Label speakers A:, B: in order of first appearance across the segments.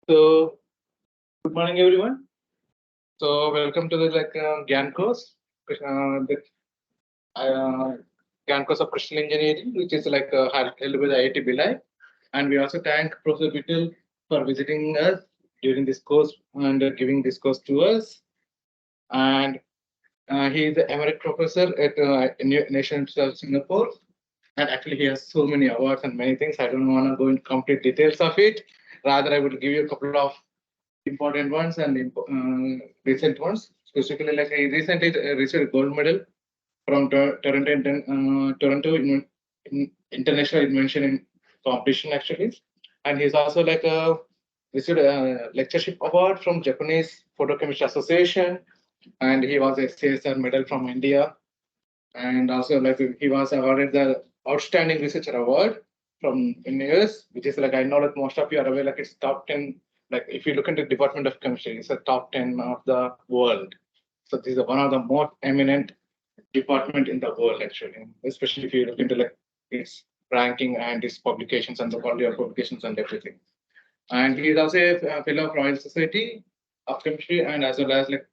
A: So, good morning, everyone. So, welcome to the GIAN course, the uh, GIAN course of Crystal Engineering, which is held by the IIT Bhilai. And we also thank Professor Vittal for visiting us during this course and giving this course to us. And he is the emerite professor at National Institute of Singapore. And actually, he has so many awards and many things. I don't want to go into complete details of it. Rather, I will give you a couple of important ones and recent ones. Specifically, like he recently received a gold medal from Toronto International Invention in Competition, actually, and he's also received a lectureship award from Japanese Photochemistry Association, and he was a CSR medal from India, and also like he was awarded the Outstanding Researcher Award from in US, which is like I know that most of you are aware, like it's top 10. Like if you look into Department of Chemistry, it's a top 10 of the world. So this is one of the most eminent department in the world, actually, especially if you look into like its ranking and its publications and the quality of publications and everything. And he is also a fellow of Royal Society of Chemistry, and as well as like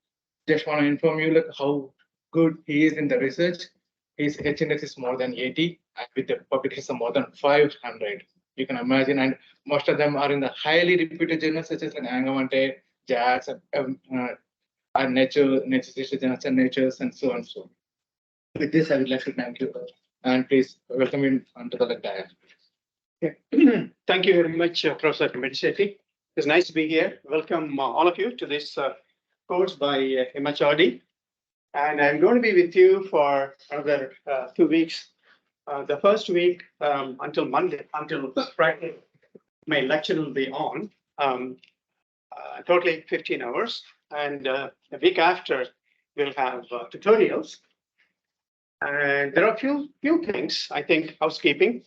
A: just want to inform you like how good he is in the research. His HNS is more than 80, and with the publications of more than 500. You can imagine, and most of them are in the highly reputed journals such as like Angawante, JAX, and Nature Journals and Natures, and so on. So, with this, I would like to thank you, and please welcome you onto the diet.
B: Yeah. Thank you very much, Professor Medishetty. It's nice to be here. Welcome all of you to this course by MHRD. And I'm going to be with you for another 2 weeks. The first week until Monday, until Friday, my lecture will be on totally 15 hours. And a week after, we'll have tutorials. And there are a few things, I think, housekeeping.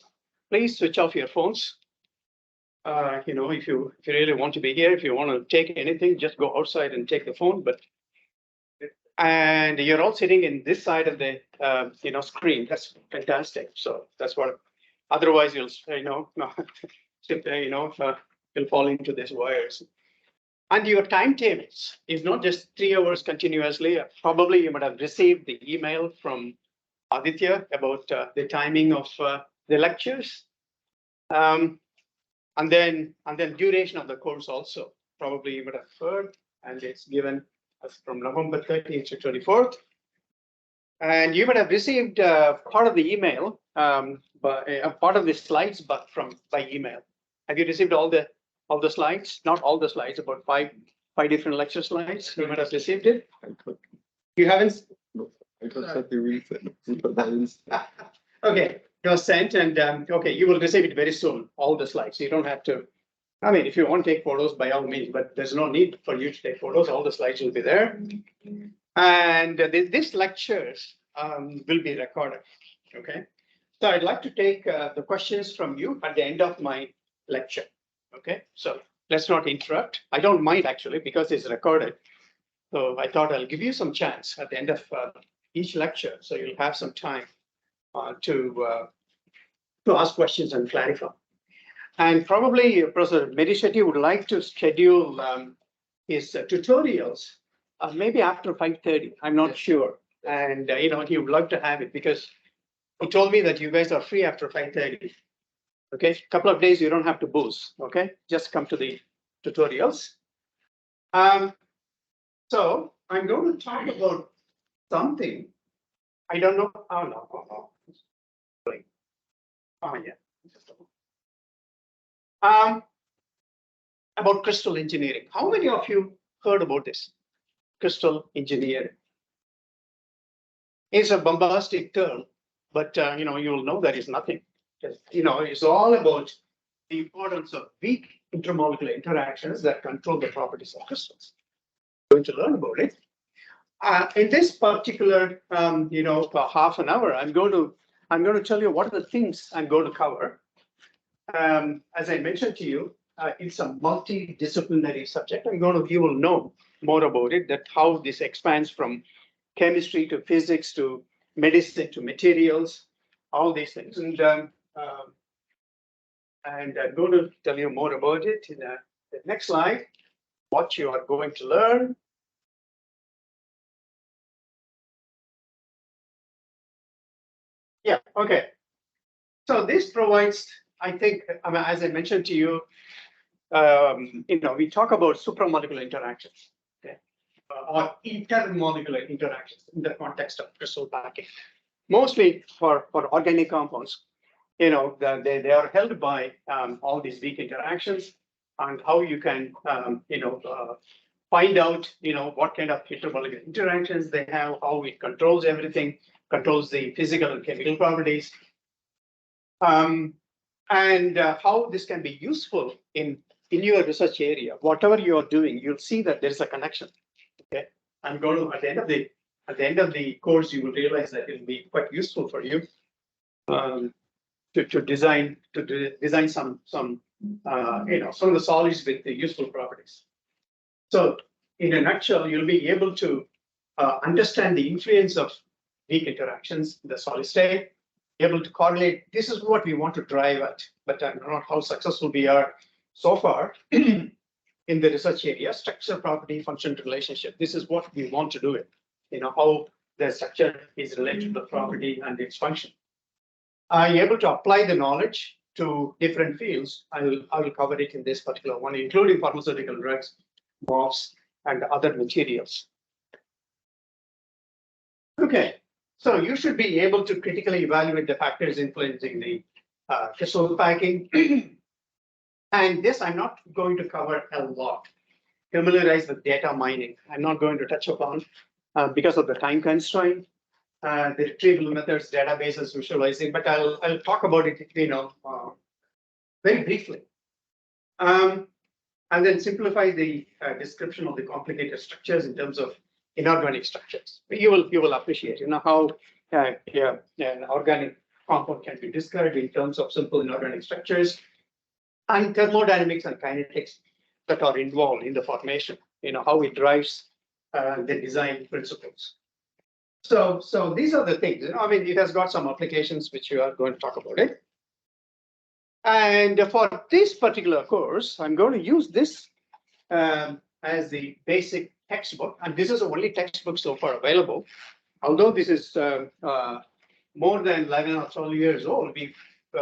B: Please switch off your phones. If you really want to be here, if you want to take anything, just go outside and take the phone. And you're all sitting in this side of the screen. That's fantastic. So that's what. Otherwise, you'll you'll fall into these wires. And your timetables is not just 3 hours continuously. Probably you might have received the email from Aditya about the timing of the lectures, and then duration of the course also. Probably you would have heard, and it's given us from November 13th to 24th. And you would have received part of the email, part of the slides, but by email. Have you received all the slides? Not all the slides, about five different lecture slides. You might have received it. You haven't. Okay, it was sent, and okay, you will receive it very soon. All the slides. You don't have to. I mean, if you want to take photos, by all means, but there's no need for you to take photos. All the slides will be there, and these lectures will be recorded. Okay, so I'd like to take the questions from you at the end of my lecture. Okay, so let's not interrupt. I don't mind actually because it's recorded. So I thought I'll give you some chance at the end of each lecture, so you'll have some time to ask questions and clarify. And probably Professor Medishetty would like to schedule his tutorials maybe after 5:30. I'm not sure, and he would love to have it because he told me that you guys are free after 5:30. Okay, a couple of days you don't have to booze. Okay, just come to the tutorials. So I'm going to talk about something. I don't know. Oh no. Oh yeah. About crystal engineering. How many of you heard about this? Crystal engineering. It's a bombastic term, but you will know that is nothing. It's all about the importance of weak intermolecular interactions that control the properties of crystals. We're going to learn about it. In this particular, for half an hour, I'm going to tell you what are the things I'm going to cover. As I mentioned to you, it's a multidisciplinary subject. You will know more about it, that how this expands from chemistry to physics to medicine to materials, all these things. And I'm going to tell you more about it in the next slide, what you are going to learn. Yeah, okay. So this provides, I think, as I mentioned to you, we talk about supramolecular interactions, okay, or intermolecular interactions in the context of crystal packing. Mostly for organic compounds, they are held by all these weak interactions, and how you can find out what kind of intermolecular interactions they have, how it controls everything, controls the physical and chemical properties, and how this can be useful in your research area. Whatever you are doing, you'll see that there's a connection. Okay, I'm going to at the end of the course, you will realize that it will be quite useful for you to design some some of the solids with the useful properties. So in a nutshell, you'll be able to understand the influence of weak interactions in the solid state, able to correlate. This is what we want to drive at, but I don't know how successful we are so far in the research area. Structure, property, function relationship. This is what we want to do it. How the structure is related to the property and its function. I'm able to apply the knowledge to different fields. I will cover it in this particular one, including pharmaceutical drugs, MOFs, and other materials. Okay, so you should be able to critically evaluate the factors influencing the crystal packing. And this I'm not going to cover a lot. Familiarize with data mining. I'm not going to touch upon because of the time constraint. The retrieval methods, databases, visualizing, but I'll talk about it, very briefly. And then simplify the description of the complicated structures in terms of inorganic structures. You will appreciate, how an organic compound can be described in terms of simple inorganic structures, and thermodynamics and kinetics that are involved in the formation. How it drives the design principles. So these are the things. It has got some applications which you are going to talk about it. And for this particular course, I'm going to use this as the basic textbook, and this is the only textbook so far available. Although this is more than 11 or 12 years old, we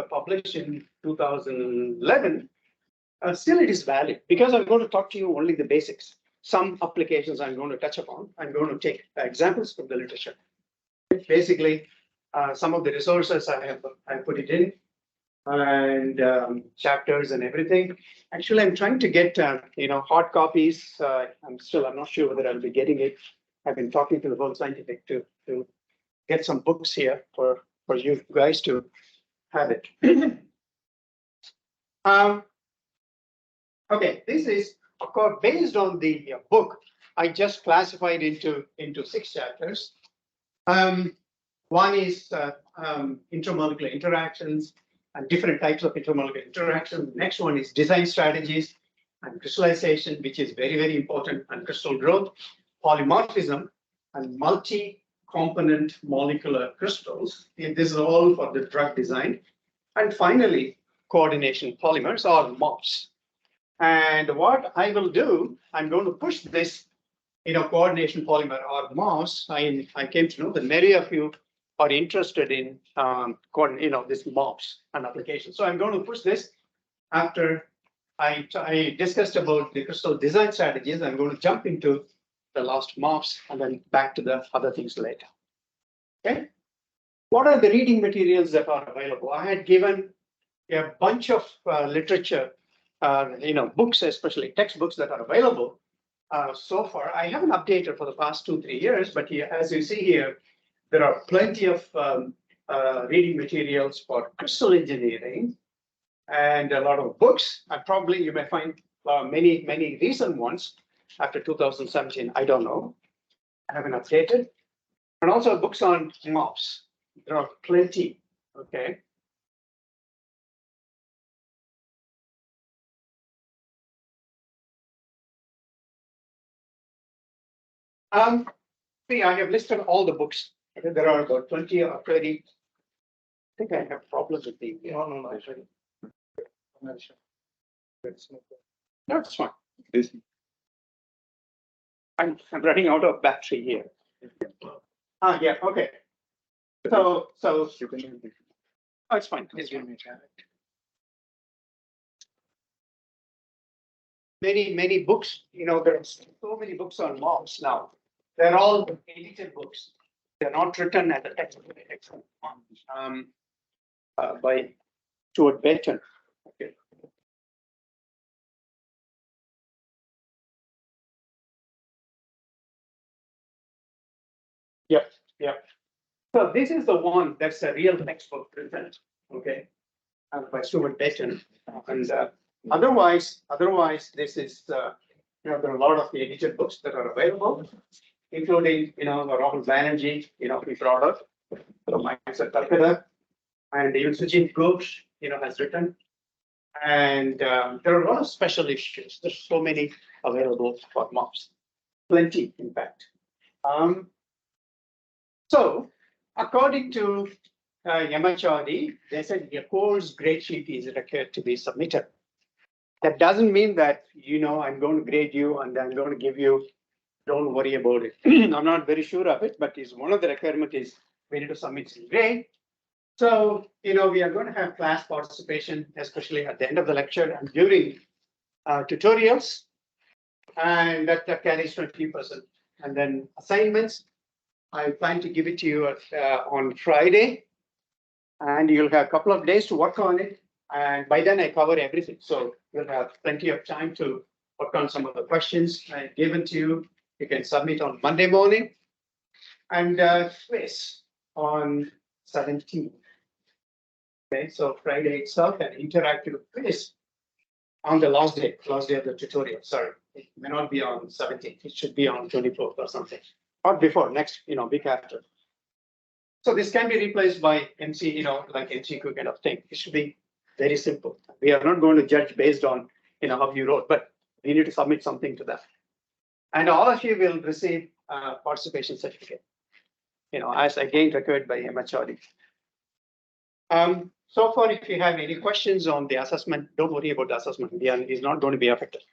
B: published in 2011. Still, it is valid because I'm going to talk to you only the basics. Some applications I'm going to touch upon. I'm going to take examples from the literature. Basically, some of the resources I put it in, and chapters and everything. Actually, I'm trying to get hard copies. I'm not sure whether I'll be getting it. I've been talking to the World Scientific to get some books here for you guys to have it. Okay, this is of course based on the book. I just classified into 6 chapters. One is intermolecular interactions and different types of intermolecular interactions. Next one is design strategies and crystallization, which is very, very important, and crystal growth, polymorphism, and multi-component molecular crystals. This is all for the drug design. And finally, coordination polymers or MOFs. And what I will do, I'm going to push this, coordination polymer or MOFs. I came to know that many of you are interested in, this MOFs and applications. So I'm going to push this after I discussed about the crystal design strategies. I'm going to jump into the last MOFs and then back to the other things later. Okay. What are the reading materials that are available? I had given a bunch of literature, books, especially textbooks that are available so far. I haven't updated for the past 2-3 years, but here, as you see here, there are plenty of reading materials for crystal engineering and a lot of books. And probably you may find many recent ones after 2017. I don't know. I haven't updated. And also books on MOFs. There are plenty. Okay. See, I have listed all the books. Okay, there are about 20 or 30. I think I have problems with the. No, I'm not sure. No, it's fine. I'm running out of battery here. Yeah, okay. So, oh, it's fine. It's fine. Many books, there are so many books on mobs now. They're all edited books. They're not written as a textbook. By Stuart Benton. Okay. Yep. So this is the one that's a real textbook written, okay, by Stuart Benton. And otherwise, this is there are a lot of the edited books that are available, including Rahul Banerjee, he brought up from Mindset Calcutta, and even Sujit Ghosh, has written. And there are a lot of special issues. There's so many available for mobs, plenty, in fact. So, according to MHRD, they said your course grade sheet is required to be submitted. That doesn't mean that, I'm going to grade you and I'm going to give you, don't worry about it. I'm not very sure of it, but one of the requirements is we need to submit some grade. So, we are going to have class participation, especially at the end of the lecture and during tutorials, and that carries 20%. And then assignments, I plan to give it to you on Friday, and you'll have a couple of days to work on it. And by then I cover everything. So you'll have plenty of time to work on some of the questions I've given to you. You can submit on Monday morning and quiz on 17th. Okay, so Friday itself, an interactive quiz on the last day of the tutorial. Sorry, it may not be on 17th. It should be on 24th or something, or before next, week after. So this can be replaced by MC, like MCQ kind of thing. It should be very simple. We are not going to judge based on, how you wrote, but we need to submit something to that. And all of you will receive a participation certificate, as again required by MHRD. So far, if you have any questions on the assessment, don't worry about the assessment. GIAN is not going to be affected.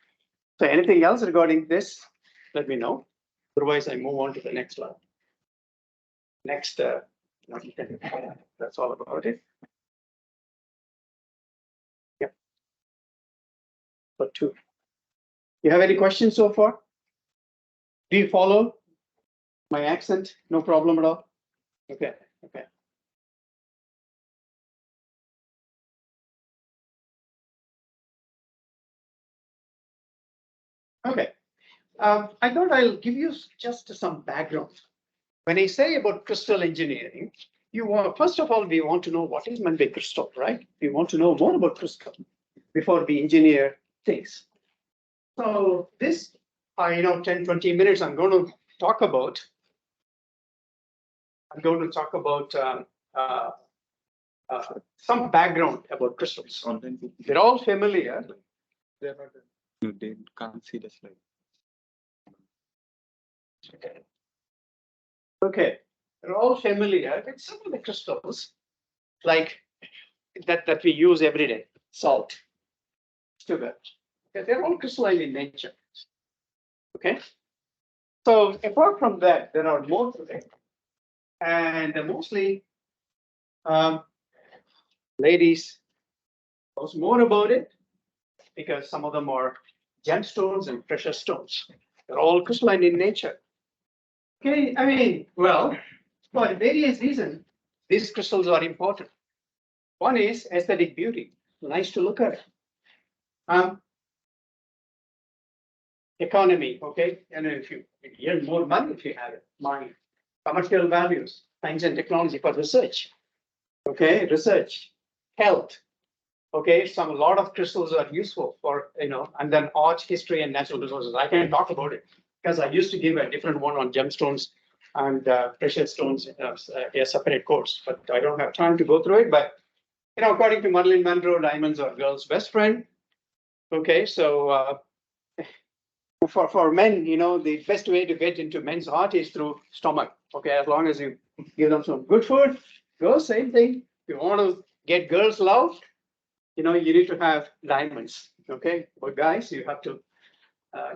B: So anything else regarding this, let me know. Otherwise, I move on to the next slide. Next, that's all about it. Yep. But two. You have any questions so far? Do you follow my accent? No problem at all. Okay. Okay. I thought I'll give you just some background. When I say about crystal engineering, first of all, we want to know what is meant by crystal, right? We want to know more about crystal before we engineer things. So this, 10, 20 minutes, I'm going to talk about some background about crystals. They're all familiar.
C: They can't see the slide.
B: Okay, they're all familiar with some of the crystals, like that we use every day: salt, sugar. Okay, they're all crystalline in nature. Okay, so apart from that, there are more to it, and mostly ladies knows more about it because some of them are gemstones and precious stones. They're all crystalline in nature. Okay, well, for various reasons, these crystals are important. One is aesthetic beauty, nice to look at. Economy, okay, and if you earn more money if you have it, money. Commercial values, science and technology for research. Okay, research, health. Okay, a lot of crystals are useful for, and then art, history, and natural resources. I can talk about it because I used to give a different one on gemstones and precious stones, a separate course, but I don't have time to go through it. But, according to Marilyn Monroe, diamonds are girl's best friend. Okay, so for men, the best way to get into men's heart is through stomach. Okay, as long as you give them some good food, girls, same thing. If you want to get girls' love, you need to have diamonds. Okay, but guys, you have to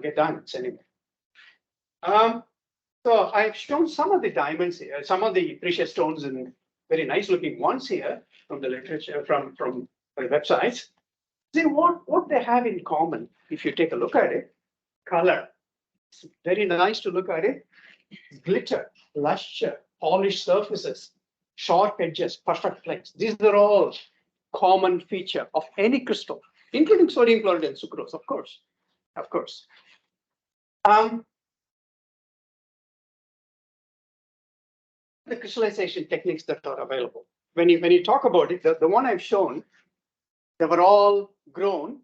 B: get diamonds anyway. So I've shown some of the diamonds here, some of the precious stones and very nice looking ones here from the literature, from the websites. See what they have in common. If you take a look at it, color. It's very nice to look at it. Glitter, luster, polished surfaces, sharp edges, perfect planes. These are all common feature of any crystal, including sodium chloride and sucrose, of course. Of course. The crystallization techniques that are available. When you talk about it, the one I've shown, they were all grown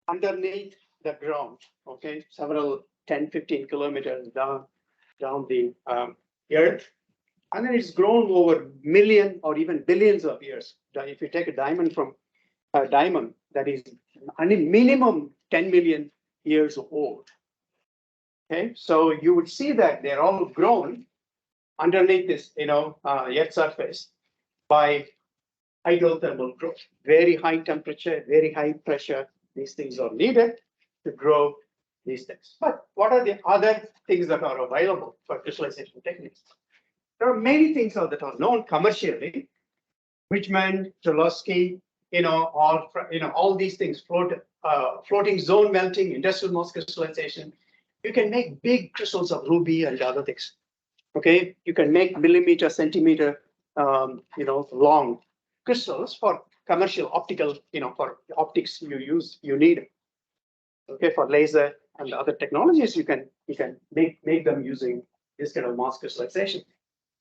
B: underneath the ground, okay, several 10, 15 kilometers down the earth. And then it's grown over million or even billions of years. If you take a diamond from a diamond that is a minimum 10 million years old. Okay, so you would see that they're all grown underneath this, earth surface by hydrothermal growth. Very high temperature, very high pressure. These things are needed to grow these things. But what are the other things that are available for crystallization techniques? There are many things that are known commercially. Bridgman, Cholosky, all these things, floating zone melting, industrial mass crystallization. You can make big crystals of ruby and other things. Okay, you can make millimeter, centimeter, long crystals for commercial optical, for optics you need. Okay, for laser and other technologies, you can make them using this kind of mass crystallization.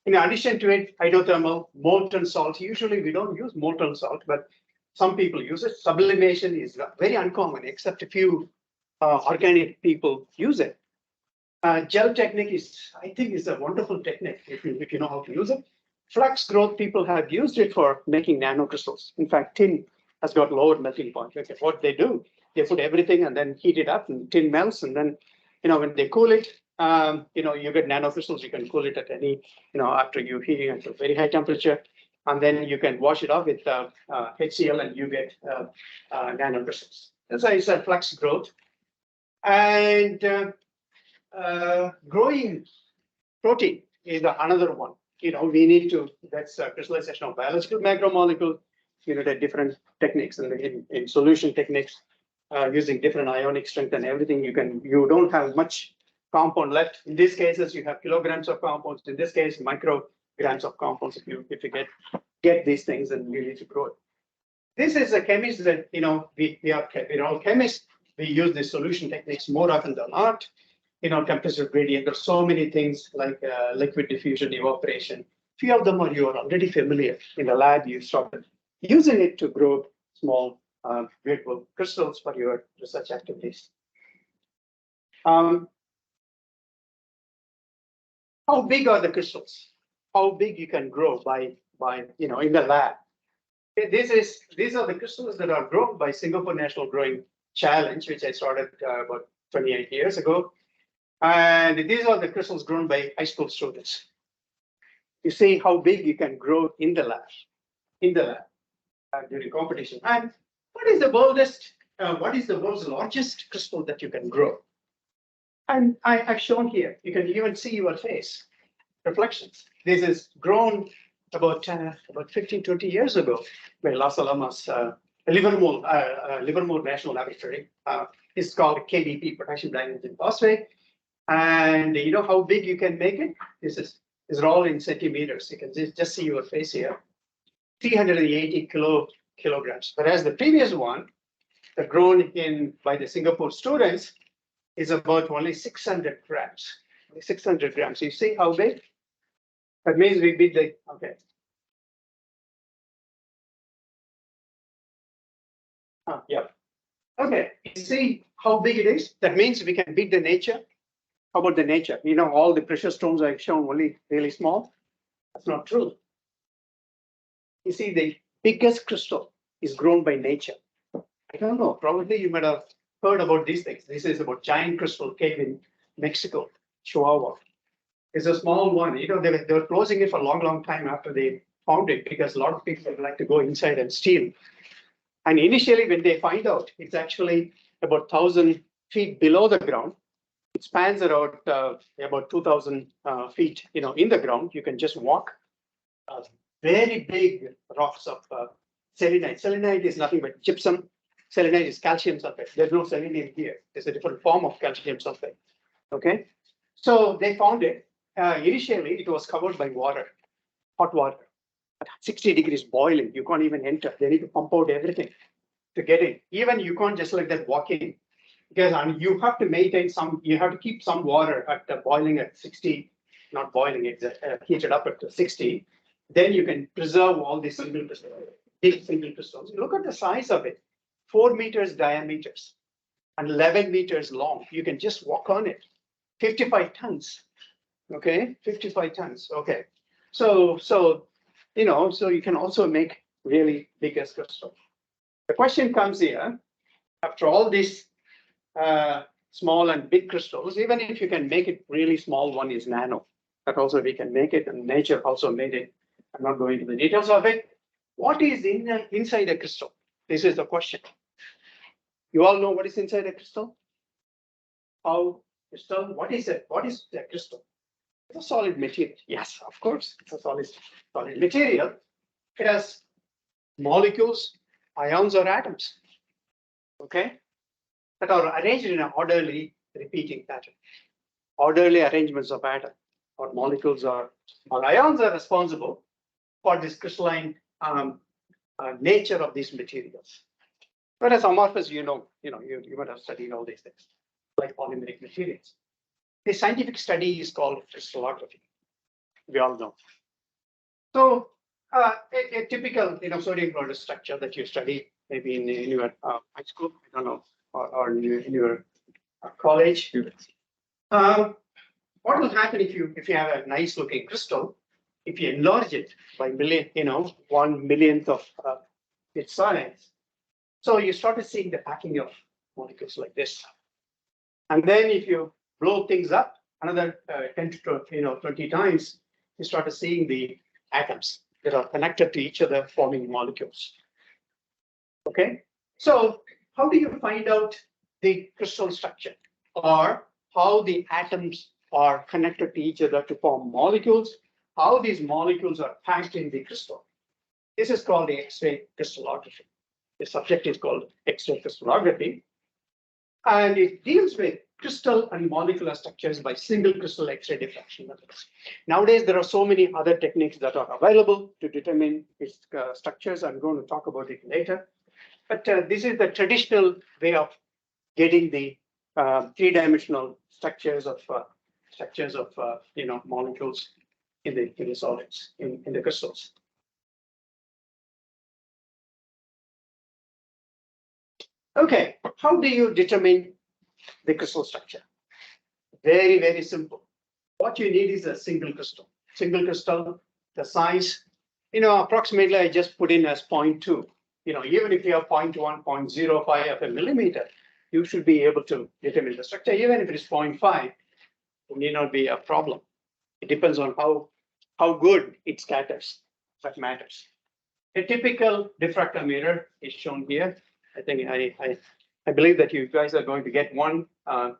B: In addition to it, hydrothermal, molten salt. Usually we don't use molten salt, but some people use it. Sublimation is very uncommon, except a few organic people use it. Gel technique I think is a wonderful technique if you know how to use it. Flux growth, people have used it for making nanocrystals. In fact, tin has got lower melting point. Okay, what they do, they put everything and then heat it up and tin melts. And then, when they cool it, you get nanocrystals. You can cool it at any, after you heat it at a very high temperature. And then you can wash it off with HCl and you get nanocrystals. That's why it's a flux growth. And growing protein is another one. We need to, that's crystallization of biological macromolecule, the different techniques and in solution techniques, using different ionic strength and everything. You don't have much compound left. In these cases, you have kilograms of compounds. In this case, micrograms of compounds. If you get these things, and you need to grow it. This is a chemist that, we're all chemists. We use the solution techniques more often than not. Temperature gradient. There's so many things like liquid diffusion, evaporation. Few of them you are already familiar. In the lab, you started using it to grow small, beautiful crystals for your research activities. How big are the crystals? How big you can grow by in the lab? Okay, these are the crystals that are grown by Singapore National Growing Challenge, which I started about 28 years ago. And these are the crystals grown by high school students. You see how big you can grow in the lab, during competition. And what is the world's largest crystal that you can grow? And I've shown here. You can even see your face reflections. This is grown about 15, 20 years ago by Las Alamas, Livermore National Laboratory. It's called KDP, potassium dimethyl phosphate. And you know how big you can make it? This is all in centimeters. You can just see your face here. 380 kilograms. Whereas the previous one, the grown by the Singapore students, is about only 600 grams. 600 grams. You see how big? That means we beat the, okay. Yeah. Okay, you see how big it is? That means we can beat the nature. How about the nature? All the precious stones I've shown only really small. That's not true. You see, the biggest crystal is grown by nature. I don't know, probably you might have heard about these things. This is about giant crystal cave in Mexico, Chihuahua. It's a small one. They were closing it for a long, long time after they found it, because a lot of people would like to go inside and steal. And initially, when they find out, it's actually about 1,000 feet below the ground. It spans around about 2,000 feet, in the ground. You can just walk. Very big rocks of selenite. Selenite is nothing but gypsum. Selenite is calcium sulfate. There's no selenium here. There's a different form of calcium sulfate. Okay, so they found it. Initially, it was covered by water, hot water, at 60 degrees boiling. You can't even enter. They need to pump out everything to get in. Even you can't just like that walk in, because you have to maintain some. You have to keep some water at boiling at 60, not boiling. It's heated up at 60. Then you can preserve all these single crystals, big single crystals. Look at the size of it: 4 meters diameters and 11 meters long. You can just walk on it. 55 tons. Okay, 55 tons. Okay, so you can also make really biggest crystal. The question comes here: after all these small and big crystals, even if you can make it really small, one is nano. That also we can make it, and nature also made it. I'm not going into the details of it. What is inside a crystal? This is the question. You all know what is inside a crystal? How crystal? What is it? What is a crystal? It's a solid material. Yes, of course, it's a solid material. It has molecules, ions, or atoms. Okay, that are arranged in an orderly repeating pattern. Orderly arrangements of atoms or molecules or ions are responsible for this crystalline nature of these materials. Whereas amorphous, you might have studied all these things, like polymeric materials. The scientific study is called crystallography. We all know. So a typical sodium chloride structure that you study maybe in your high school, I don't know, or in your college. What will happen if you have a nice looking crystal? If you enlarge it by 1 millionth of its size, so you started seeing the packing of molecules like this. And then if you blow things up another 10 to 20 times, you started seeing the atoms that are connected to each other, forming molecules. Okay, so how do you find out the crystal structure, or how the atoms are connected to each other to form molecules? How these molecules are packed in the crystal? This is called the X-ray crystallography. The subject is called X-ray crystallography, and it deals with crystal and molecular structures by single crystal X-ray diffraction methods. Nowadays, there are so many other techniques that are available to determine its structures. I'm going to talk about it later. But this is the traditional way of getting the three-dimensional structures of molecules in the solids, in the crystals. Okay, how do you determine the crystal structure? Very, very simple. What you need is a single crystal. Single crystal, the size, approximately I just put in as 0.2. Even if you have 0.1, 0.05 of a millimeter, you should be able to determine the structure. Even if it is 0.5, it may not be a problem. It depends on how good it scatters. That matters. A typical diffractor mirror is shown here. I think I believe that you guys are going to get one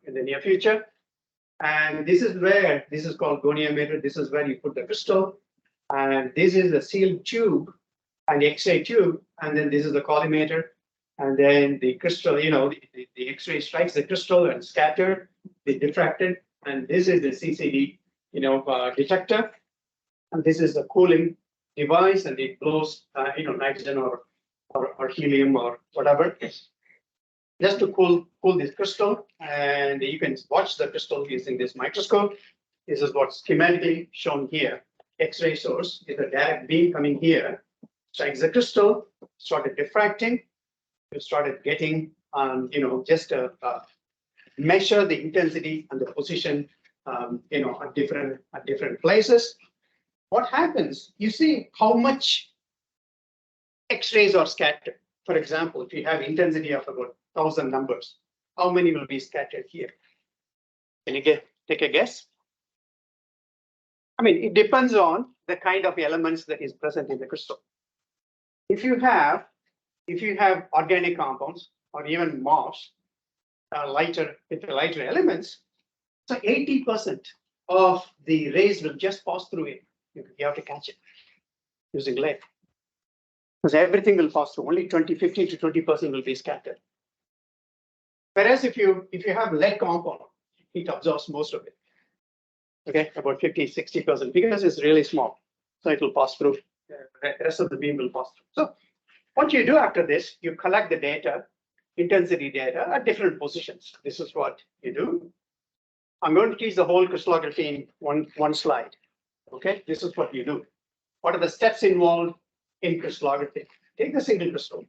B: in the near future. And this is called goniometer. This is where you put the crystal. And this is the sealed tube and the X-ray tube. And then this is the collimator. And then the crystal, the X-ray strikes the crystal and scattered, they diffracted. And this is the CCD, detector. And this is the cooling device, and it blows, nitrogen or helium or whatever, just to cool this crystal. And you can watch the crystal using this microscope. This is what's schematically shown here. X-ray source is a direct beam coming here, strikes the crystal, started diffracting. You started getting, just measure the intensity and the position, at different places. What happens? You see how much X-rays are scattered. For example, if you have intensity of about 1,000 numbers, how many will be scattered here? Can you take a guess? I mean, it depends on the kind of elements that is present in the crystal. If you have if you have organic compounds or even MOFs, lighter with the lighter elements, so 80% of the rays will just pass through it. You have to catch it using lead. Because everything will pass through, only 15 to 20% will be scattered. Whereas if you have lead compound, it absorbs most of it. Okay, about 50-60% because it's really small. So it will pass through. The rest of the beam will pass through. So what you do after this, you collect the data, intensity data at different positions. This is what you do. I'm going to teach the whole crystallography in one slide. Okay, this is what you do. What are the steps involved in crystallography? Take the single crystal.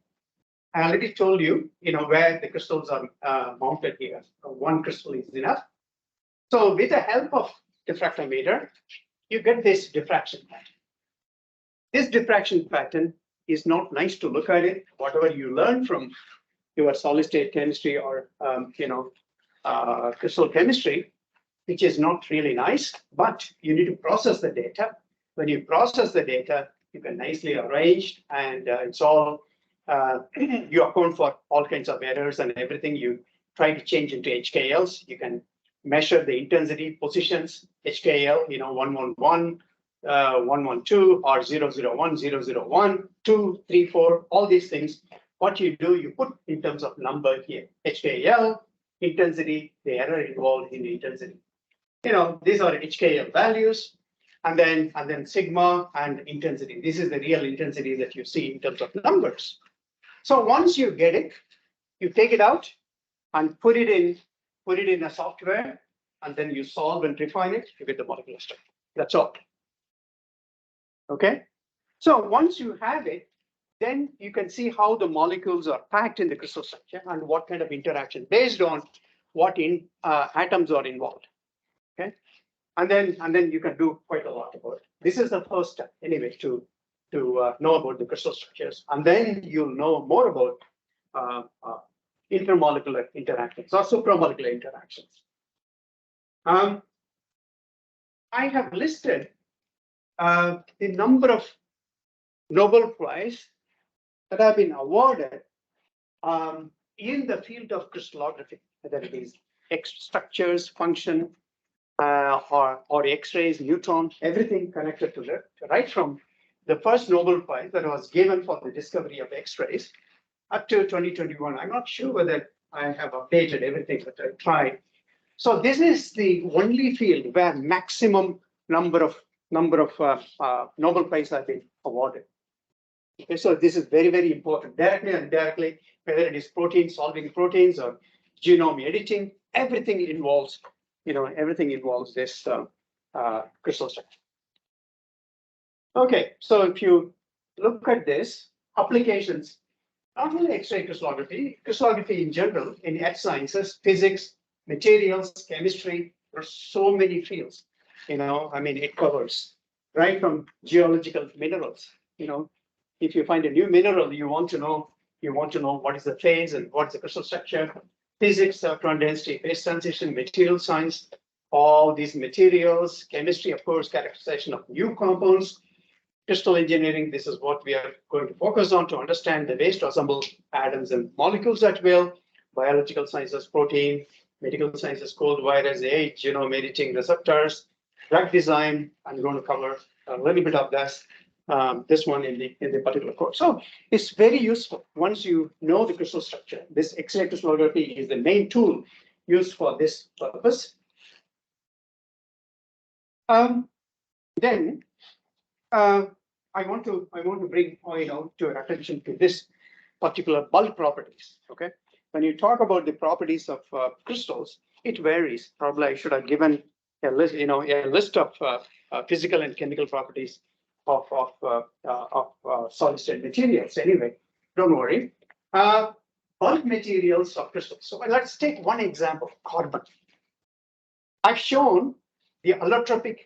B: I already told you, where the crystals are mounted here. One crystal is enough. So with the help of diffractometer, you get this diffraction pattern. This diffraction pattern is not nice to look at it. Whatever you learn from your solid state chemistry or crystal chemistry, which is not really nice, but you need to process the data. When you process the data, you can nicely arrange, and it's all you account for all kinds of errors and everything. You try to change into HKLs. You can measure the intensity positions, HKL, 111, 112, or 001, 001, 2, 3, 4, all these things. What you do, you put in terms of number here, HKL, intensity, the error involved in the intensity. These are HKL values, and then sigma and intensity. This is the real intensity that you see in terms of numbers. So once you get it, you take it out and put it in a software, and then you solve and refine it, you get the molecular structure. That's all. Okay. So once you have it, then you can see how the molecules are packed in the crystal structure and what kind of interaction based on what atoms are involved. Okay. And then you can do quite a lot about it. This is the first step anyway to know about the crystal structures, and then you'll know more about intermolecular interactions or supramolecular interactions. I have listed the number of Nobel Prize that have been awarded in the field of crystallography, whether it is X structures, function, or X-rays, neutron, everything connected to that, right from the first Nobel Prize that was given for the discovery of X-rays up to 2021. I'm not sure whether I have updated everything, but I tried. So this is the only field where maximum number of Nobel Prize have been awarded. Okay, so this is very, very important, directly and indirectly, whether it is solving proteins or genome editing, everything involves this crystal structure. Okay, so if you look at this, applications, not only X-ray crystallography in general, in earth sciences, physics, materials, chemistry, there are so many fields. It covers right from geological minerals. If you find a new mineral, you want to know what is the phase and what's the crystal structure. Physics, electron density, phase transition, material science, all these materials, chemistry, of course, characterization of new compounds, crystal engineering. This is what we are going to focus on to understand the ways to assemble atoms and molecules at will. Biological sciences, protein, medical sciences, cold virus, age, genome editing, receptors, drug design. I'm going to cover a little bit of this. This one in the particular course. So it's very useful once you know the crystal structure. This X-ray crystallography is the main tool used for this purpose. Then I want to bring to your attention to this particular bulk properties. Okay, when you talk about the properties of crystals, it varies. Probably I should have given a list, a list of physical and chemical properties of solid state materials. Anyway, don't worry. Bulk materials of crystals. So let's take one example, carbon. I've shown the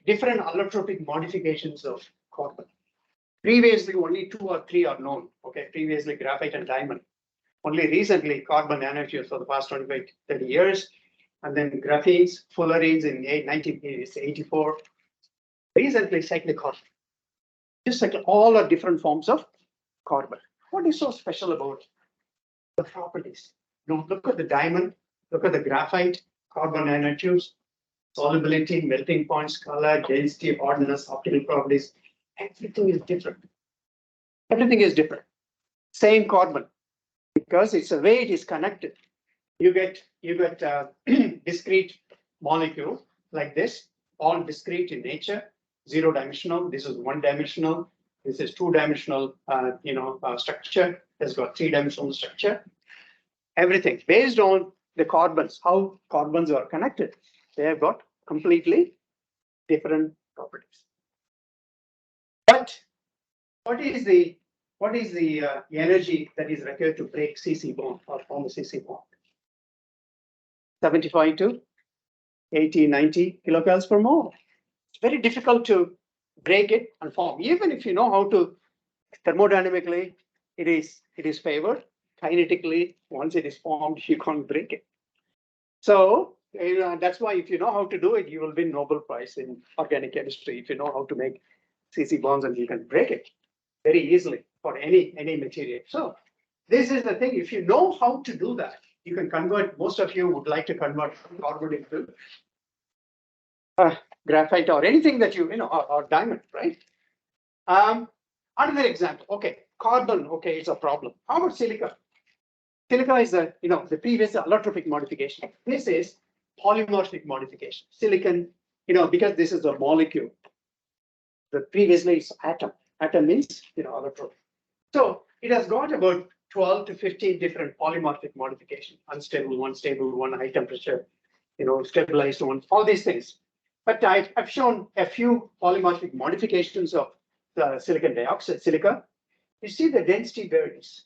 B: different allotropic modifications of carbon. Previously, only 2 or 3 are known. Okay, previously graphite and diamond. Only recently, carbon nanotubes for the past 25, 30 years. And then graphenes, fullerenes in 1984. Recently, cyclic carbon. Just like all are different forms of carbon. what is so special about the properties? Look at the diamond, look at the graphite, carbon nanotubes, solubility, melting points, color, density, hardness, optical properties. Everything is different. Everything is different. Same carbon, because it's the way it is connected. You get discrete molecule like this, all discrete in nature, zero dimensional. This is one dimensional. This is two dimensional, structure. Has got three dimensional structure. Everything based on the carbons, how carbons are connected. They have got completely different properties. But what is the energy that is required to break CC bond or form a CC bond? 75 to 80, 90 kilocalories per mole. It's very difficult to break it and form. Even if you know how to, thermodynamically, it is favored. Kinetically, once it is formed, you can't break it. So that's why if you know how to do it, you will win Nobel Prize in organic chemistry. If you know how to make CC bonds and you can break it very easily for any material. So this is the thing. If you know how to do that, you can convert. Most of you would like to convert carbon into graphite or anything that or diamond, right? Another example. Okay, carbon. Okay, it's a problem. How about silica? Silica is the previous allotropic modification. This is polymorphic modification. Silicon, because this is a molecule. The previously is atom. Atom means allotropic. So it has got about 12 to 15 different polymorphic modifications. Unstable one, stable one, high temperature, stabilized one, all these things. But I've shown a few polymorphic modifications of the silicon dioxide, silica. You see the density varies.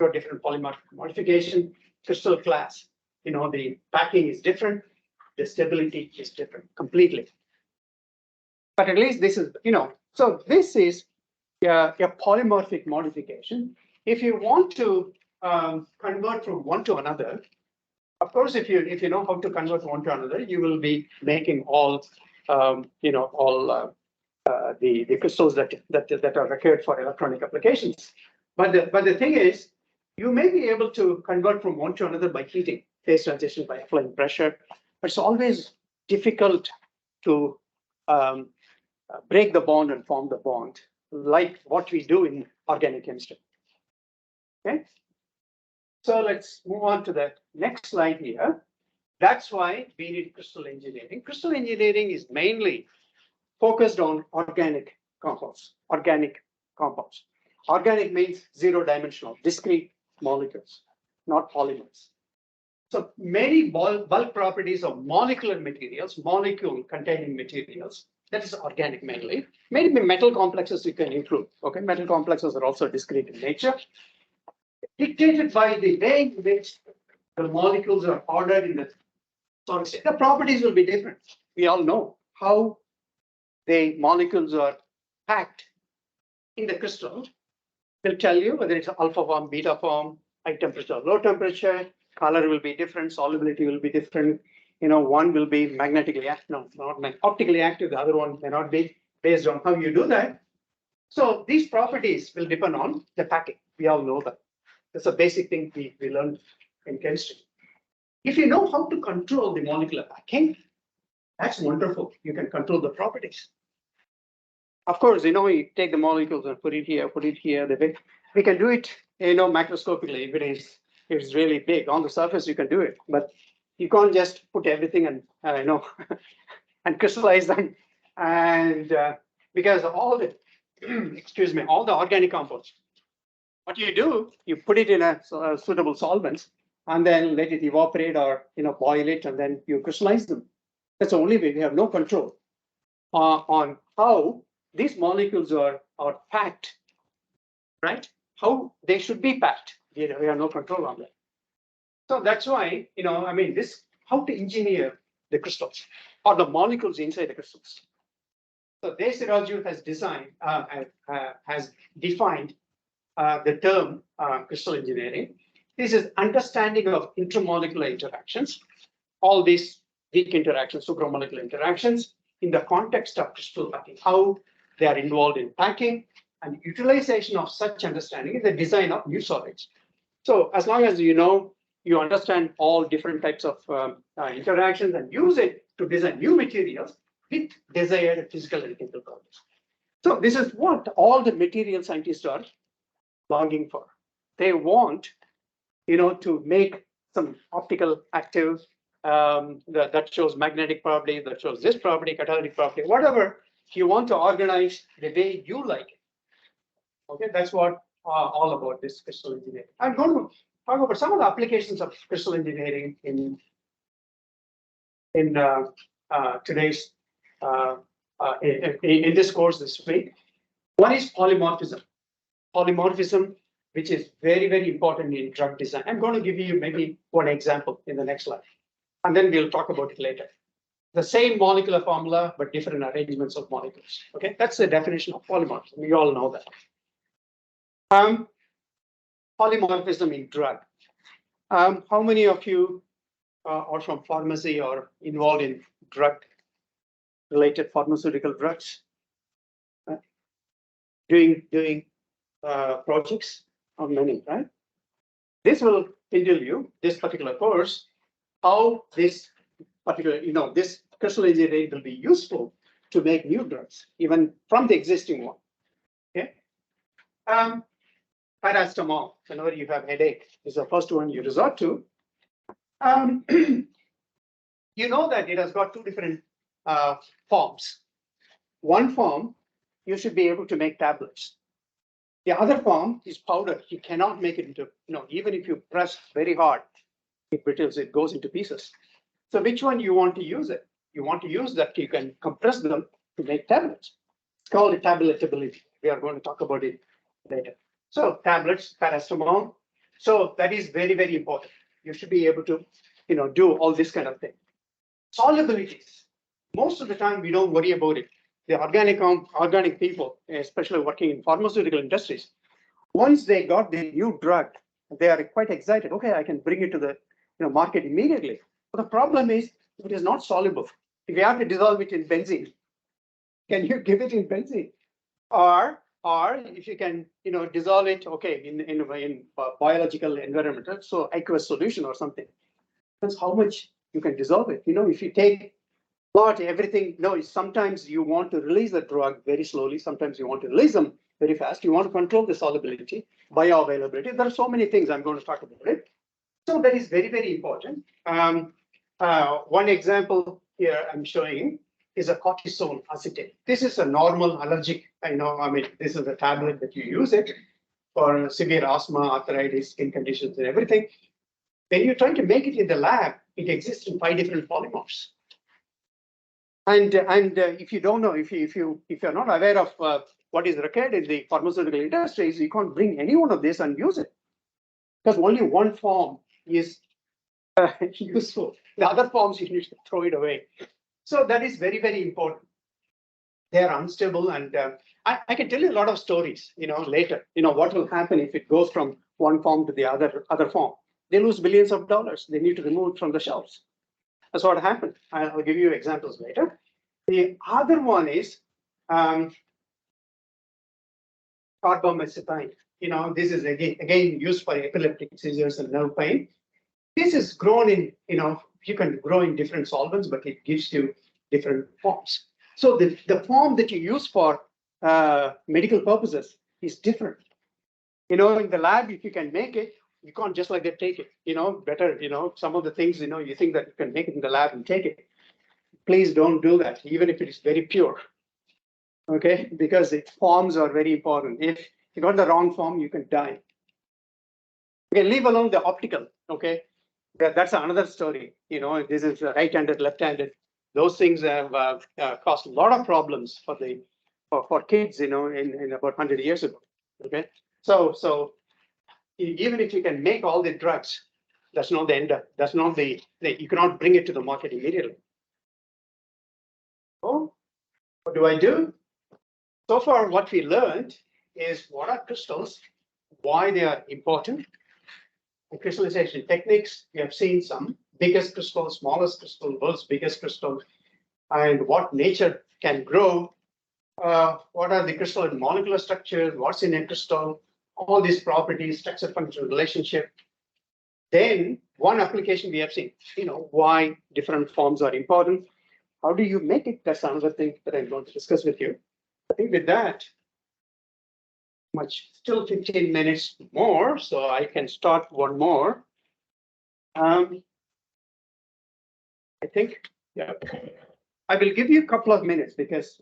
B: Got different polymorphic modification, crystal class. The packing is different, the stability is different completely. But at least this is, so this is a polymorphic modification. If you want to convert from one to another, of course, if you know how to convert one to another, you will be making all the crystals that are required for electronic applications. But the thing is, you may be able to convert from one to another by heating, phase transition, by applying pressure. But it's always difficult to break the bond and form the bond, like what we do in organic chemistry. Okay. So let's move on to the next slide here. That's why we need crystal engineering. Crystal engineering is mainly focused on organic compounds. Organic means zero dimensional, discrete molecules, not polymers. So many bulk properties of molecular materials, molecule containing materials, that is organic mainly. Maybe metal complexes you can include. Okay, metal complexes are also discrete in nature. Dictated by the way in which the molecules are ordered in the solid state. The properties will be different. We all know how the molecules are packed in the crystal. Will tell you whether it's alpha form, beta form, high temperature, low temperature, color will be different, solubility will be different. One will be magnetically active, no, not optically active, the other one may not be, based on how you do that. So these properties will depend on the packing. We all know that. That's a basic thing we learned in chemistry. If you know how to control the molecular packing, that's wonderful. You can control the properties. Of course, you take the molecules and put it here. We can do it, macroscopically. If it's really big on the surface, you can do it, but you can't just put everything and and crystallize them. And because all the all the organic compounds, what you do, you put it in a suitable solvent and then let it evaporate or boil it, and then you crystallize them. That's the only way. We have no control on how these molecules are packed, right? How they should be packed. We have no control on that. So that's why, how to engineer the crystals or the molecules inside the crystals. So Desiraju has defined the term crystal engineering. This is understanding of intermolecular interactions, all these weak interactions, supramolecular interactions in the context of crystal packing, how they are involved in packing and utilization of such understanding is the design of new solids. So as long as you understand all different types of interactions and use it to design new materials with desired physical and chemical properties. So this is what all the material scientists are longing for. They want, to make some optical active that shows magnetic property, that shows this property, catalytic property, whatever you want to organize the way you like it. Okay, that's what all about this crystal engineering. I'm going to talk about some of the applications of crystal engineering in today's in this course this week. One is polymorphism. Polymorphism, which is very, very important in drug design. I'm going to give you maybe one example in the next slide, and then we'll talk about it later. The same molecular formula, but different arrangements of molecules. Okay, that's the definition of polymorphism. We all know that. Polymorphism in drug. How many of you are from pharmacy or involved in drug-related pharmaceutical drugs? Doing projects of many, right? This will tell you, this particular course, how this particular, this crystal engineering will be useful to make new drugs, even from the existing one. Okay. Paracetamol, whenever you have headache, is the first one you resort to. You know that it has got two different forms. One form, you should be able to make tablets. The other form is powder. You cannot make it into, even if you press very hard, it brittles, it goes into pieces. So which one you want to use it? You want to use that you can compress them to make tablets. It's called tabletability. We are going to talk about it later. So tablets, paracetamol. So that is very, very important. You should be able to, do all this kind of thing. Solubilities. Most of the time we don't worry about it. The organic people, especially working in pharmaceutical industries, once they got the new drug, they are quite excited. Okay, I can bring it to the market immediately. But the problem is it is not soluble. If you have to dissolve it in benzene, can you give it in benzene? Or if you can, dissolve it, okay, in biological environment, so aqueous solution or something. That's how much you can dissolve it. If you take not everything, sometimes you want to release the drug very slowly. Sometimes you want to release them very fast. You want to control the solubility, bioavailability. There are so many things I'm going to talk about it. So that is very, very important. One example here I'm showing is a cortisone acetate. This is a normal allergic, this is a tablet that you use it for severe asthma, arthritis, skin conditions and everything. When you're trying to make it in the lab, it exists in 5 different polymers. And if you don't know, if you're not aware of what is required in the pharmaceutical industries, you can't bring any one of this and use it, because only one form is useful. The other forms you need to throw it away. So that is very, very important. They are unstable, and I can tell you a lot of stories. Later. What will happen if it goes from one form to the other form? They lose billions of dollars. They need to remove it from the shelves. That's what happened. I'll give you examples later. The other one is carbamazepine. This is again used for epileptic seizures and nerve pain. This is grown in, you can grow in different solvents, but it gives you different forms. So the form that you use for medical purposes is different. In the lab, if you can make it, you can't just like that take it. Better, some of the things, you think that you can make it in the lab and take it. Please don't do that, even if it is very pure. Okay, because the forms are very important. If you got the wrong form, you can die. Okay, leave alone the optical. Okay, that's another story. This is right-handed, left-handed. Those things have caused a lot of problems for kids. In about 100 years ago. Okay, so even if you can make all the drugs, that's not the end. That's not you cannot bring it to the market immediately. Oh, what do I do? So far, what we learned is what are crystals, why they are important, the crystallization techniques. We have seen some biggest crystal, smallest crystal, world's biggest crystal, and what nature can grow what are the crystal and molecular structures, what's in a crystal, all these properties, structure function relationship. Then one application we have seen, why different forms are important. How do you make it? That's another thing that I'm going to discuss with you. I think with that, still 15 minutes more, so I can start one more. I think, yeah. I will give you a couple of minutes because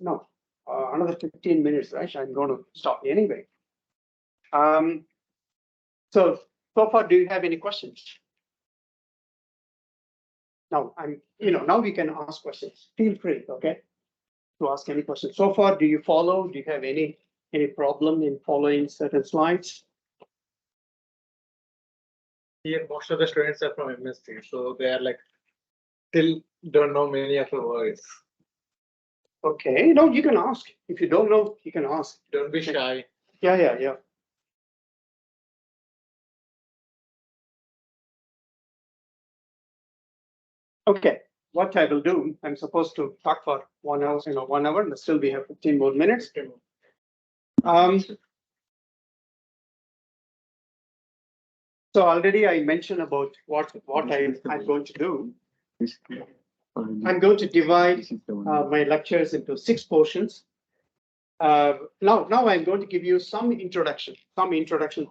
B: another 15 minutes, right? I'm going to stop anyway. So far, do you have any questions? Now now we can ask questions. Feel free, okay, to ask any questions. So far, do you follow? Do you have any problem in following certain slides?
A: Here, most of the students are from MSc, so they are like still don't know many of the words.
B: Okay, no, you can ask. If you don't know, you can ask.
A: Don't be shy.
B: Yeah. Okay, what I will do, I'm supposed to talk for 1 hour, 1 hour, but still we have 15 more minutes. So already I mentioned about what I'm going to do. I'm going to divide my lectures into 6 portions. Now I'm going to give you some introduction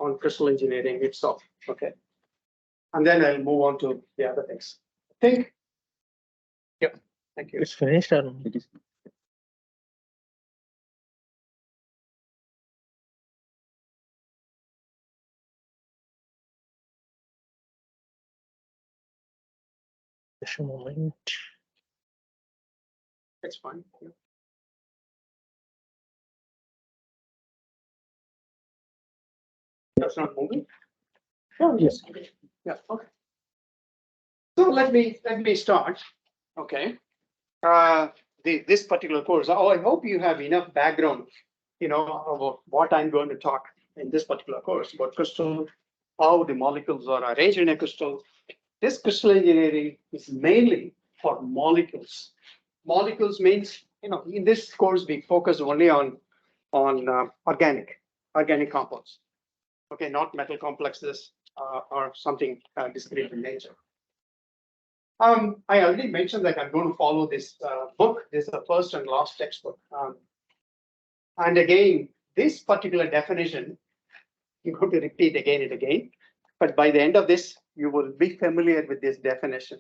B: on crystal engineering itself. Okay, and then I'll move on to the other things. Thank you.
A: It's finished or
C: It is.
A: just a moment.
B: It's fine. Yeah. That's not moving. Oh, yes. Yeah. Okay. So let me start. Okay. This particular course. Oh, I hope you have enough background, about what I'm going to talk in this particular course about crystal, how the molecules are arranged in a crystal. This crystal engineering is mainly for molecules. Molecules means, in this course we focus only on organic compounds. Okay, not metal complexes or something discrete in nature. I already mentioned that I'm going to follow this book. This is the first and last textbook. And again, this particular definition, I'm going to repeat again and again. But by the end of this, you will be familiar with this definition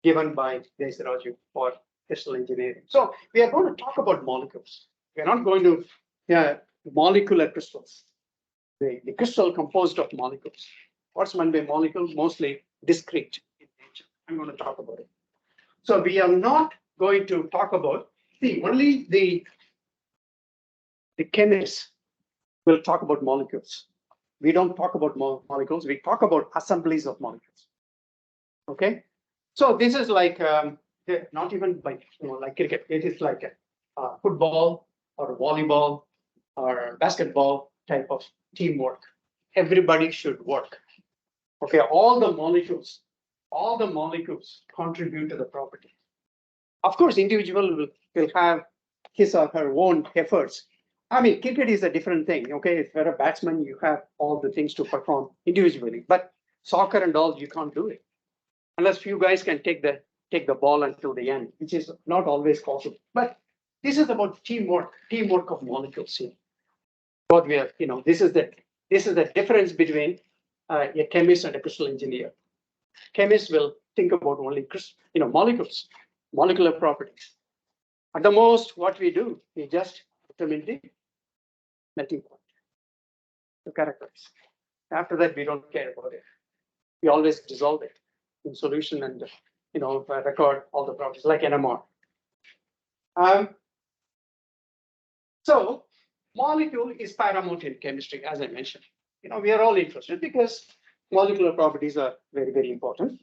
B: given by Desiraju for crystal engineering. So we are going to talk about molecules. We're not going to molecular crystals. The crystal composed of molecules. What's meant by molecule? Mostly discrete in nature. I'm going to talk about it. So we are not going to talk about, only the chemists will talk about molecules. We don't talk about molecules, we talk about assemblies of molecules. Okay, so this is like not even like like cricket. It is like a football or volleyball or basketball type of teamwork. Everybody should work. Okay, all the molecules contribute to the property. Of course, individual will have his or her own efforts. I mean, cricket is a different thing. Okay, if you're a batsman, you have all the things to perform individually. But soccer and all, you can't do it unless few guys can take the ball until the end, which is not always possible. But this is about teamwork of molecules here. What we are, this is the difference between a chemist and a crystal engineer. Chemists will think about only molecules, molecular properties. At the most, what we do, we just determine the melting point to characterize. After that, we don't care about it. We always dissolve it in solution and record all the properties like NMR. So molecule is paramount in chemistry, as I mentioned. We are all interested because molecular properties are very, very important,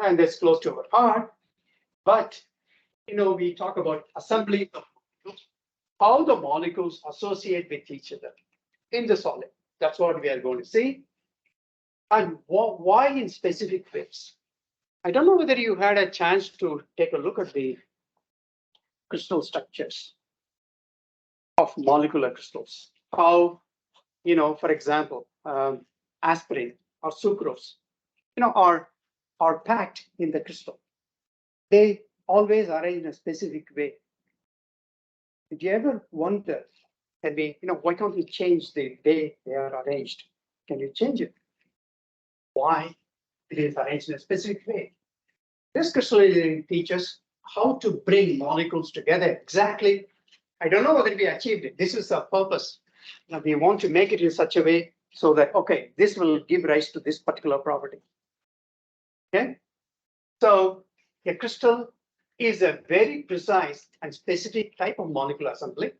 B: and that's close to our heart. But we talk about assembly of molecules, how the molecules associate with each other in the solid. That's what we are going to see. And why in specific ways. I don't know whether you had a chance to take a look at the crystal structures. of molecular crystals. How, for example, aspirin or sucrose, are packed in the crystal. They always arrange in a specific way. Did you ever wonder, why can't we change the way they are arranged? Can you change it? Why it is arranged in a specific way? This crystal engineering teaches how to bring molecules together exactly. I don't know whether we achieved it. This is our purpose. Now we want to make it in such a way so that, okay, this will give rise to this particular property. Okay, so a crystal is a very precise and specific type of molecular assembly.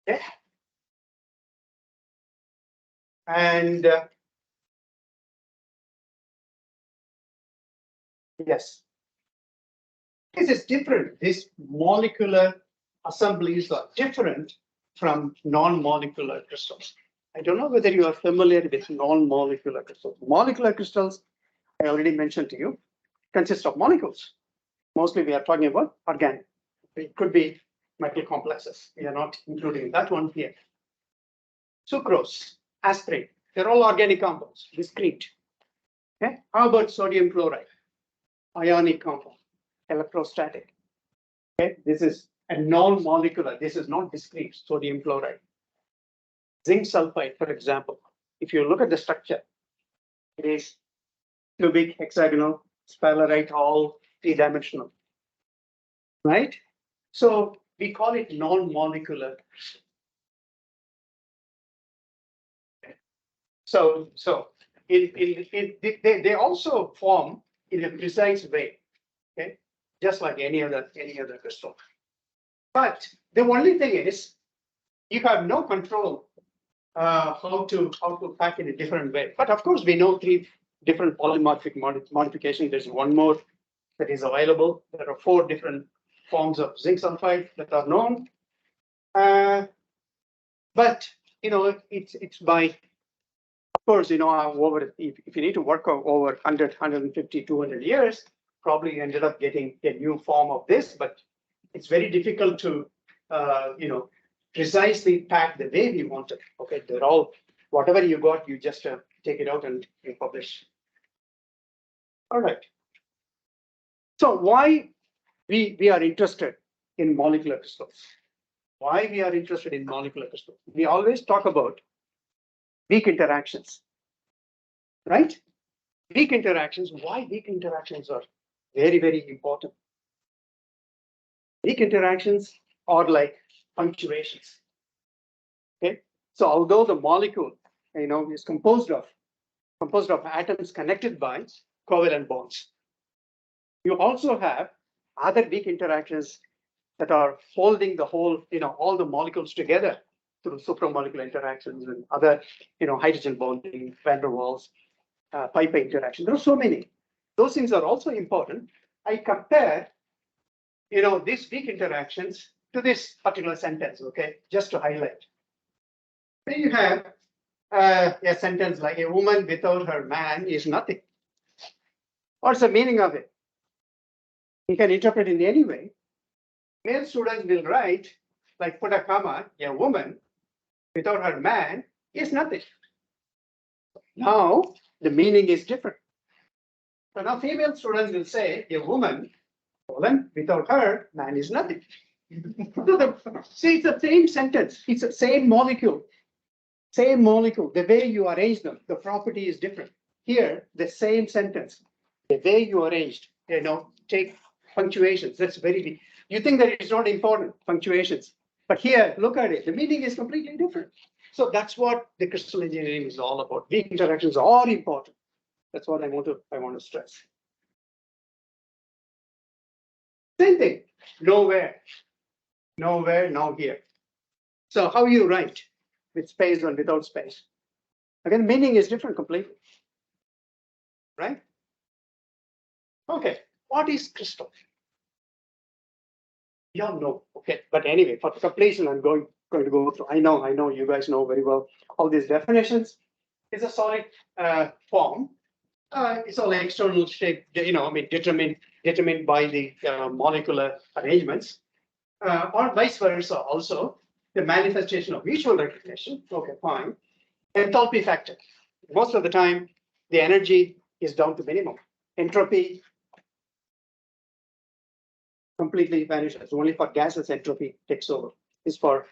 B: Okay, and yes, this is different. These molecular assemblies are different from non-molecular crystals. I don't know whether you are familiar with non-molecular crystals. Molecular crystals, I already mentioned to you, consist of molecules. Mostly we are talking about organic. It could be metal complexes. We are not including that one here. Sucrose, aspirin, they're all organic compounds, discrete. Okay, how about sodium chloride? Ionic compound, electrostatic. Okay, this is a non-molecular, this is not discrete, sodium chloride. Zinc sulfide, for example, if you look at the structure, it is cubic, hexagonal, sphalerite, all three-dimensional, right? So we call it non-molecular. So they also form in a precise way, okay, just like any other crystal. But the only thing is, you have no control how to pack in a different way. But of course, we know 3 different polymorphic modifications. There's one more that is available. There are 4 different forms of zinc sulfide that are known. But it's by, of course, over if you need to work over 100, 150, 200 years, probably you ended up getting a new form of this. But it's very difficult to precisely pack the way we want it. Okay, they're all, whatever you got, you just take it out and you publish. All right. So why we are interested in molecular crystals? Why we are interested in molecular crystals? We always talk about weak interactions, right? Weak interactions. Why weak interactions are very, very important? Weak interactions are like punctuations. Okay, so although the molecule, is composed of atoms connected by covalent bonds, you also have other weak interactions that are holding the whole, all the molecules together through supramolecular interactions and other, hydrogen bonding, van der Waals, pi interaction. There are so many. Those things are also important. I compare, these weak interactions to this particular sentence, okay, just to highlight. Then you have a sentence like, a woman without her man is nothing. What's the meaning of it? You can interpret it in any way. Male students will write, like, put a comma, a woman without her man is nothing. Now the meaning is different. So now female students will say, a woman without her man is nothing. See, it's the same sentence. It's the same molecule. Same molecule. The way you arrange them, the property is different. Here, the same sentence. The way you arranged, take punctuations. That's very big. You think that it's not important, punctuations. But here, look at it. The meaning is completely different. So that's what the crystal engineering is all about. Weak interactions are important. That's what I want to stress. Same thing. Nowhere, now here. So how you write with space and without space? Again, meaning is different completely. Right? Okay. What is crystal? You all know. Okay. But anyway, for completion, I'm going to go through. I know you guys know very well all these definitions. It's a solid form. It's all external shape, determined by the molecular arrangements. or vice versa also, the manifestation of mutual recognition, okay, fine. Enthalpy factor. Most of the time, the energy is down to minimum. Entropy completely vanishes. Only for gases, entropy takes over. Is for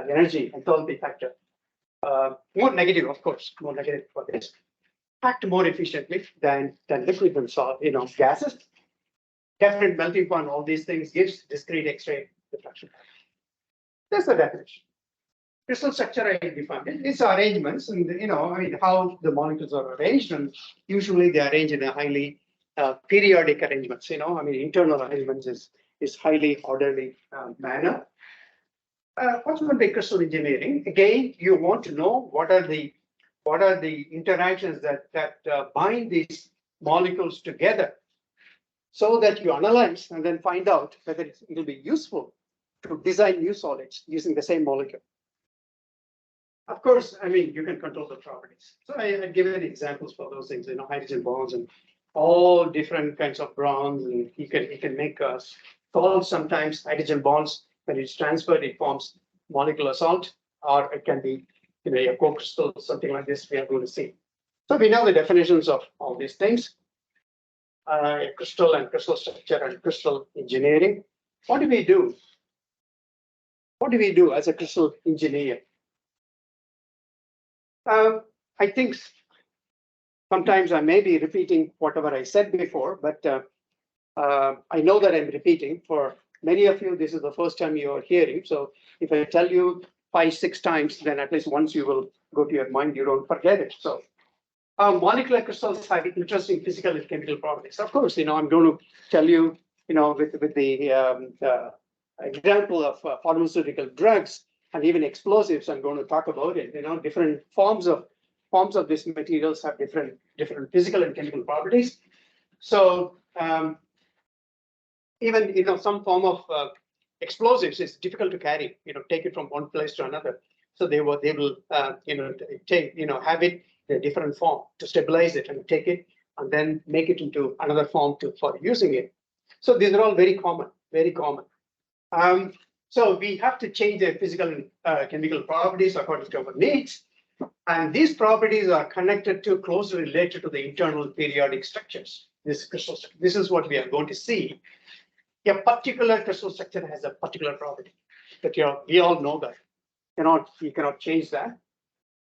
B: energy, enthalpy factor. More negative, of course, more negative for this. Act more efficiently than liquid and solid, gases. Definite melting point, all these things gives discrete X-ray diffraction. That's the definition. Crystal structure I defined it. It's arrangements, and how the molecules are arranged, and usually they are arranged in a highly periodic arrangements. Internal arrangements is highly orderly manner. What's going to be crystal engineering? Again, you want to know what are the interactions that bind these molecules together, so that you analyze and then find out whether it will be useful to design new solids using the same molecule. Of course, you can control the properties. So I give examples for those things, hydrogen bonds and all different kinds of bonds, and you can make salts. Sometimes hydrogen bonds, when it's transferred, it forms molecular salt, or it can be a co-crystal, something like this we are going to see. So we know the definitions of all these things. Crystal and crystal structure and crystal engineering. What do we do? What do we do as a crystal engineer? I think sometimes I may be repeating whatever I said before, but I know that I'm repeating. For many of you, this is the first time you are hearing. So if I tell you 5-6 times, then at least once you will go to your mind, you don't forget it. So molecular crystals have interesting physical and chemical properties. Of course, I'm going to tell you, with the example of pharmaceutical drugs and even explosives, I'm going to talk about it. Different forms of these materials have different physical and chemical properties. So even some form of explosives is difficult to carry. Take it from one place to another. So they will take have it in a different form to stabilize it and take it and then make it into another form for using it. So these are all very common, very common. So we have to change their physical and chemical properties according to our needs. And these properties are closely related to the internal periodic structures. This is what we are going to see. A particular crystal structure has a particular property that we all know that. You cannot change that.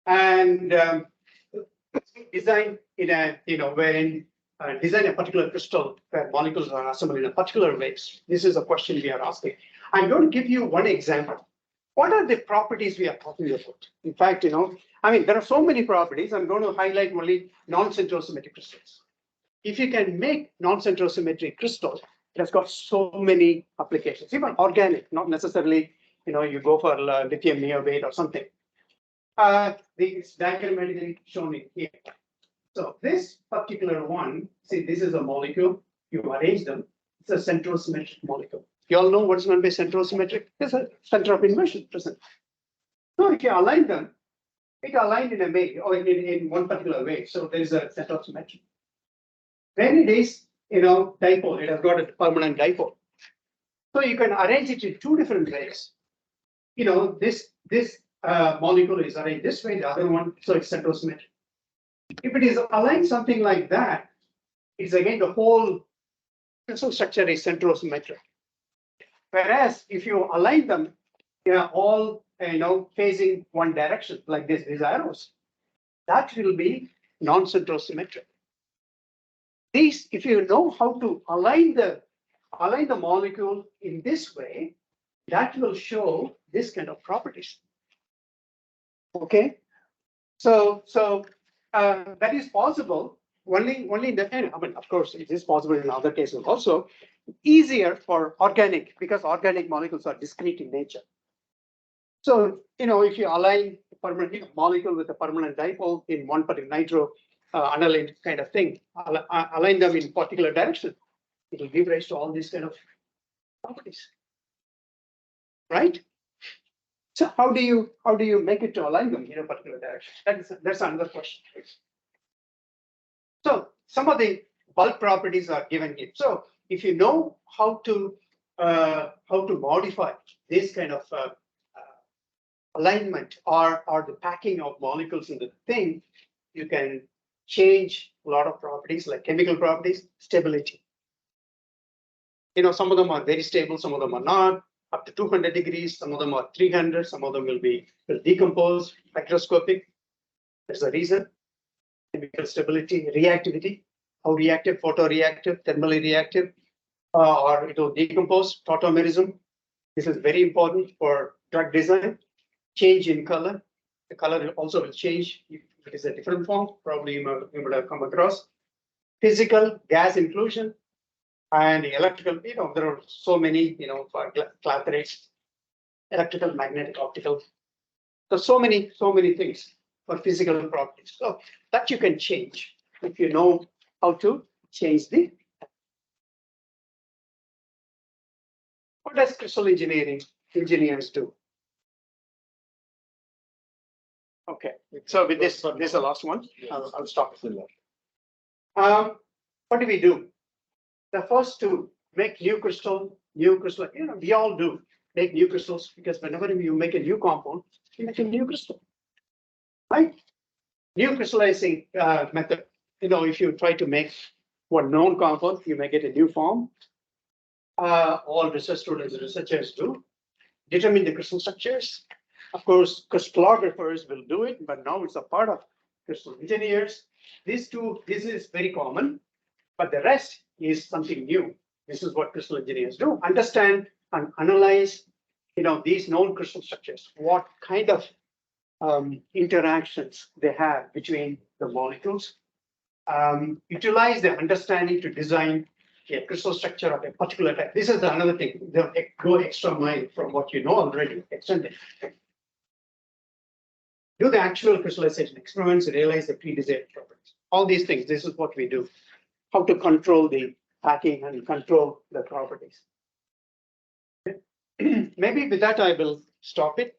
B: And design in a design a particular crystal where molecules are assembled in a particular way. This is a question we are asking. I'm going to give you one example. What are the properties we are talking about? In fact, there are so many properties. I'm going to highlight only non-centrosymmetric crystals. If you can make non-centrosymmetric crystals, it has got so many applications, even organic, not necessarily, you go for lithium niobate or something. It's diagrammatically shown in here. So this particular one, see, this is a molecule. You arrange them. It's a centrosymmetric molecule. You all know what's meant by centrosymmetric? There's a center of inversion present. So if you align them, it aligned in a way or in one particular way. So there is a center of symmetry. When it is, dipole, it has got a permanent dipole. So you can arrange it in two different ways. This molecule is arranged this way, the other one, so it's centrosymmetric. If it is aligned something like that, it's again the whole crystal structure is centrosymmetric. Whereas if you align them, they are all facing one direction, like these arrows. That will be non-centrosymmetric. These, if you know how to align the molecule in this way, that will show this kind of properties. Okay, so that is possible only in the end. Of course, it is possible in other cases also. Easier for organic, because organic molecules are discrete in nature. So if you align a permanent molecule with a permanent dipole in one particular nitro aniline kind of thing, align them in particular direction, it will give rise to all these kind of properties, right? So how do you make it to align them in a particular direction? That's another question. So some of the bulk properties are given here. So if you know how to how to modify this kind of alignment or the packing of molecules in the thing, you can change a lot of properties like chemical properties, stability. Some of them are very stable, some of them are not, up to 200 degrees, some of them are 300, some of them will decompose, spectroscopic. There's a reason. Chemical stability, reactivity, how reactive, photoreactive, thermally reactive, or it will decompose, tautomerism. This is very important for drug design. Change in color. The color also will change if it is a different form. Probably you would have come across. Physical, gas inclusion, and electrical. There are so many, for clathrates, electrical, magnetic, optical. So many things for physical properties. So that you can change if you know how to change the. What does crystal engineers do? Okay, so with this is the last one. I'll stop. What do we do? The first to make new crystal. We all do make new crystals because whenever you make a new compound, you make a new crystal, right? New crystallizing method. If you try to make one known compound, you make it a new form. All research students and researchers do. Determine the crystal structures. Of course, crystallographers will do it, but now it's a part of crystal engineers. This is very common, but the rest is something new. This is what crystal engineers do. Understand and analyze, these known crystal structures. What kind of interactions they have between the molecules. Utilize the understanding to design a crystal structure of a particular type. This is another thing. They go extra mile from what you know already. Extend it. Do the actual crystallization experiments, realize the pre-desired properties. All these things, this is what we do. How to control the packing and control the properties. Maybe with that, I will stop it.